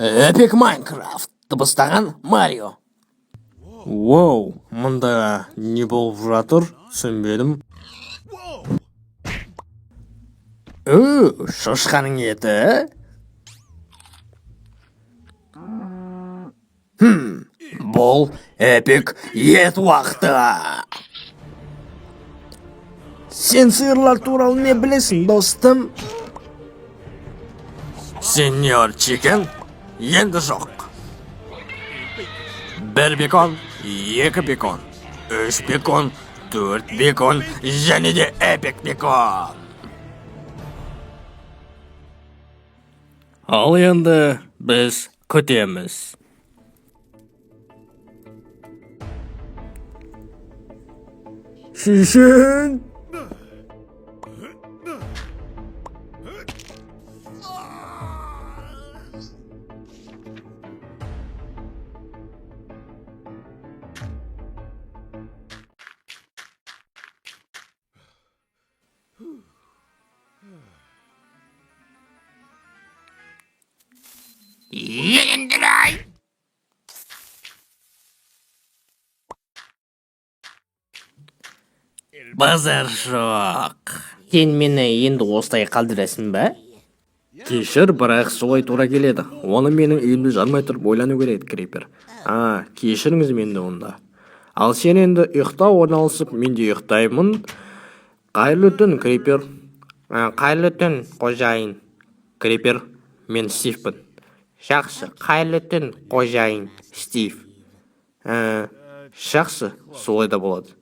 Epic Minecraft дыбыстаған Марио. Воу, мұнда не болып жатыр? Түсінбедім. Шошқаның еті? Бұл эпик ет уақыты. Сен сиырлар туралы не білесің, достым? Сеньор Чикен, енді жоқ. 1 бекон, 2 бекон, 3 бекон, 4 бекон, және де эпик бекон. Ал енді біз күтеміз. Шишін! Ендірай! Базар жоқ. Сен мені енді осылай қалдырасың ба? Кешір, бірақ солай тура келеді. Оны менің үйімді жармай тұрып ойлану керек, Крипер. Кешіріңіз менді онда. Ал сен енді ұйықта орналасып, мен де ұйықтаймын. Қайырлы түн, Крипер. Қайырлы түн, қожайын. Крипер, мен Стивпін. Жақсы, қайырлы түн, қожайын, Стив. Жақсы, солай да болады.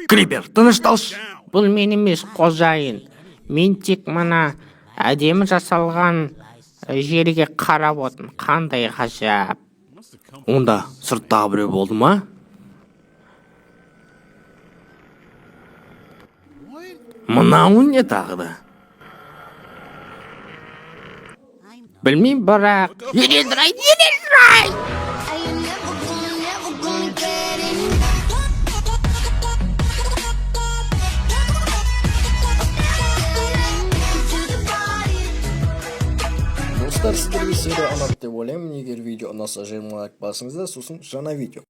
Крипер, тынышталшы. Бұл мен емес, қожайын. Мен тек мына әдемі жасалған жерге қарап отырмын. Қандай ғажап. Онда сырттағы біреу болды ма? Мынау не тағы? Білмеймін, бірақ... Ендірай! Достар, сіздерге серия ұнады деп ойлаймын. Егер видео ұнаса 20 лайк басыңыздар, сосын жаңа видео.